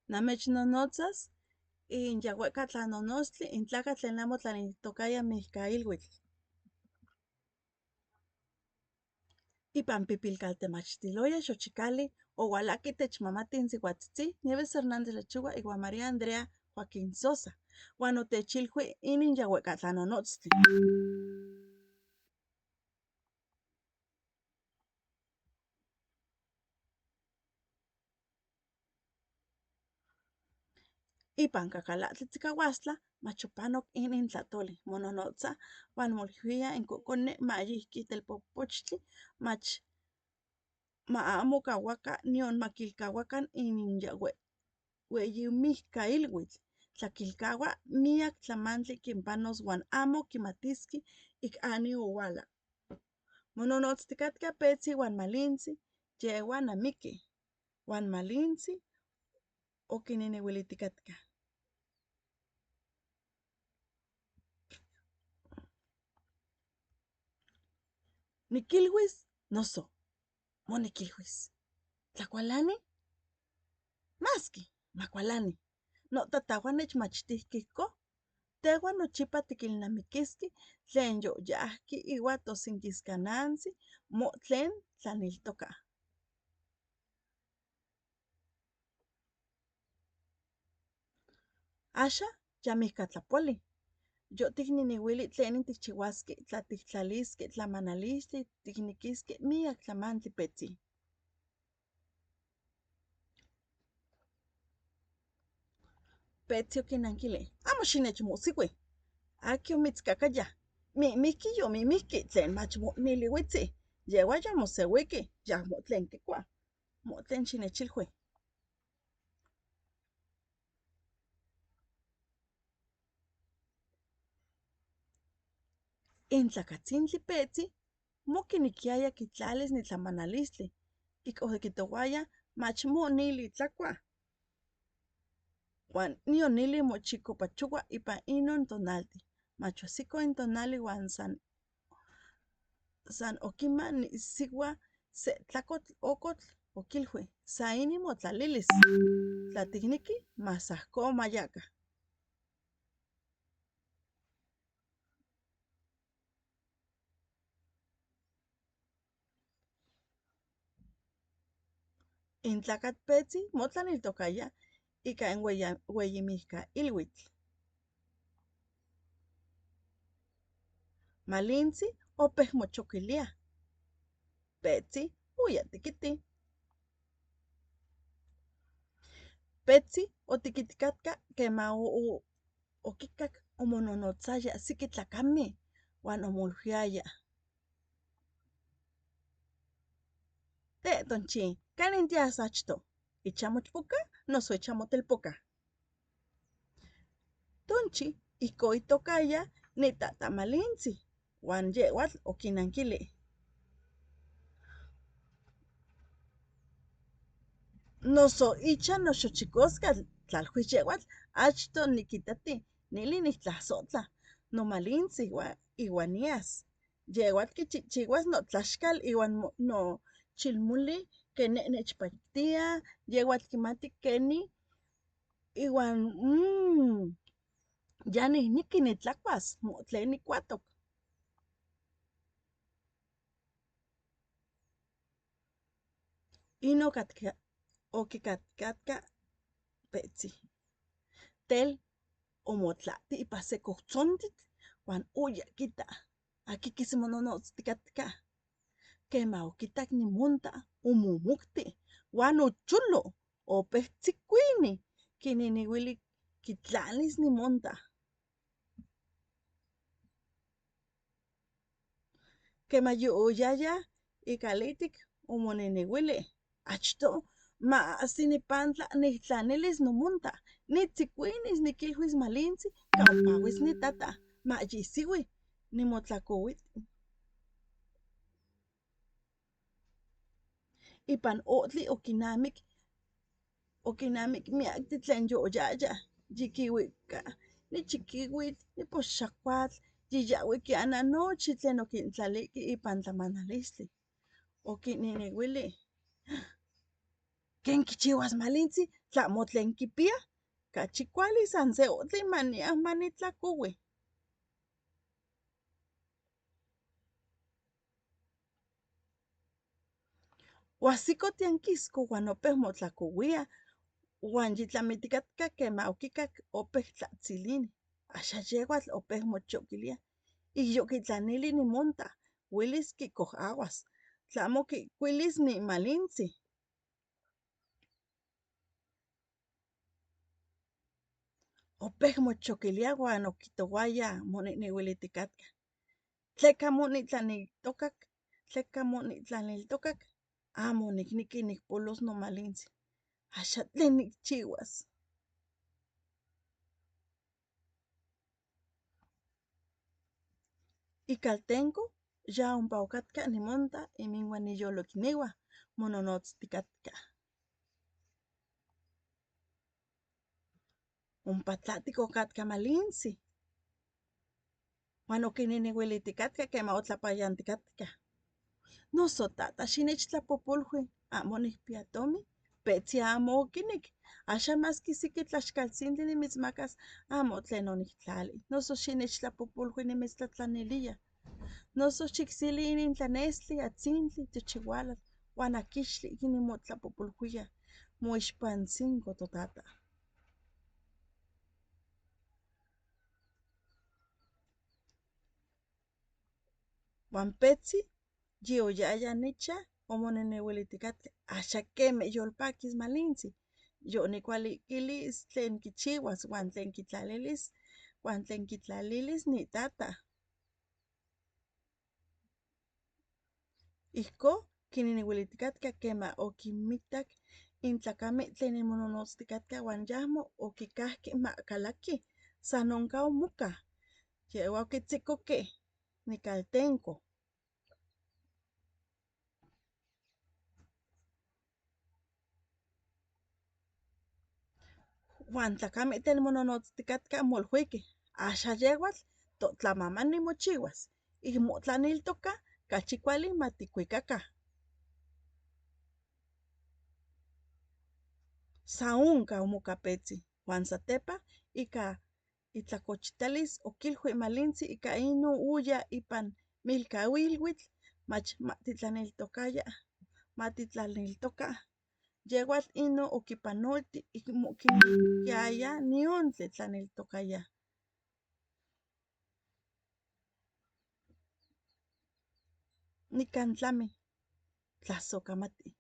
Namechnonotzas in yahueca tlanonostli in tlakatl tlen amo tlaneltokaya mihkailhuitl. Ipan pipilkaltemachtiloya xochicali oualaki techmamati in siuatzitzih Nieves Hernández Lechuga iuan María Andrea Joaquín Sosa uan otechilhui inin yahueca tlanonotztli. Ipan Cacalahtli Tzicauastla mach opanok inin tlatoli mononotza uan molhuia in cocone mayihki telpopochtli mach ma amo cahuaca nion maquilcahuacan inin ueyi mihcailhuitl tlaquilcaua miac tlamantli quinpanos uan amo quimatiski ik ani ouala. Mononotzticatca petzi uan malintzi yehuan amiquih uan malintzi oquinineuiliticatca. Niquilhuis noso moniquilhuis ¿tlacualani? Masqui macualani. No tatauan nechmachtihqueh ihcon tehuan nochipa tiquilnamiquisqueh tlen yoyahqui iua tosinquiscanantzi tlen tlaneltoca. Axa ya mihcatlapuali yoticnineuili tlenin ticchiuasqui tla tictlalisqui tlamanalistli ticniquisqui miac tlamantli petzi. Petzi oquinanquili amo xinechmosiui aqui omitzcacaya mihmihqui yomihmihqui tlen mach niliuitzi yeua ya moseuiqui yahmo tlen quicua mo tlen xinechilhui. In tlacatzintli petzi moquiniquiaya quitlalis nitlamanalistli ic oquitouaya mach monili tlacua uan nion nili mochicopachoua ipan inon tonalti mach oahsico in tonali uan san oquima nisiua se tlacotl ocotl oquilhui sa inin motlalilis tla ticniqui mas ahco mayaca. In tlacatl petzi motlaneltocaya ica in ueyimihcailhuitl. Malintzi opeh mochoquilia petzi uya tiquiti. Petzi otiquiticatca quema oquicac omononotzaya siqui tlacameh uan omolhuiaya tonchi canin tias achtoh icha mochpoca noso icha motelpoca. Tonchi ihco itocaya nitatamalintzi uan yeuatl oquinanquili noso icha noxochicoscatl tlalhuis yeuatl achtoh niquitati nili nihtlasotla nomalintzi iuan nias yeuatl quichihchiuas notlaxcal iuan nochilmoli que neh nechpactia yeuatl quimati queni iuan ya nihniqui nitlacuas mo tlen nicuatoc. In oquicatcatca petzi tel omotlahti ipa se cohtzontitl uan uya quita aqui quisimononotzticatca quema oquitac nimonta omomocti uan ocholo opeh tzicuini quinineuili quitlalis nimonta. Quema yoyaya icalitic omoneneuili achtoh maahsi nipantla nihtlanilis nomonta nitzicuinis niquilhuis malintzi campauis nitata mayisiui nimotlacouitl. Ipan otli oquinamic miacti tlen yoyaya yiquiuica nichiquiuitl nipoxacuatl yiyahui quiana nochi tlen oquintlalihqui ipan tlamanalistli oquinineuili ¿ken quichiuas malintzi tlamo tlen kipia, cachi cuali san se otli manitlacoui. Oahsico tianquisco uan opeh motlacouia, uan yitlamiticatka quema oquicac opeh tlatzilini. Axan yeuatl opeh mochoquilia. Iyokitlanili nimonta, uelis quicohauas, tlamo quicuilis nimalintzi. Opeh mochoquilia uan oquitouaya monehnehuiliticatca. Tleca monitlaniltocac, amo nicniqui nicpolos nomalintzi. Axan tlen nicchiuas. Icaltenco ya ompa ocatca nimonta inminuan niyolocniuan mononotzticatca. Ompa tlahtic ocatca malintzi. Uan oquinehnehuiliticatca quema otlapayanticatca. Noso tata xinechtlapopolui, amo nicpia tomin, petzi amo oquinic. Axan masqui siqui tlaxcaltzintli nimitzmacas, amo tlen onictlali. Noso xinechtlapopolui nimitztlatlanilia. Noso xicsili inin tlanestli, atzintli, chichiualatl, uan aquixtli nimotlapopoliuia moixpantzinco totata. Uan petzi yoyaya nichan omonehnehuiliticatca, axan queme yolpaquis malintzi, yonicualiquilis tlen quichiuas uan tlen quitlalilis nitata. Ihcon quinehnehuiliticatca quema oquinmitac intlacameh tlen mononotzticatca uan yahmo oquicahque macalaqui, san onca omocah, yehua oquitzicoqueh nicaltenco. Uan tlacameh tlen mononotzticatca moluiqueh, axan yeuatl totlamamani mochiuas, ic motlaniltoca cachi cuali maticuicacah. San onca omoca petzi, uan satepa ica itlacochitalis oquilui malintzi ica inon uya ipan milcahuilhuitl mach matitlaniltoca. Yeuatl inon oquipanolti ic moquiniquiaya nion tlen tlaneltocaya. Nican tlami, tlasocamati.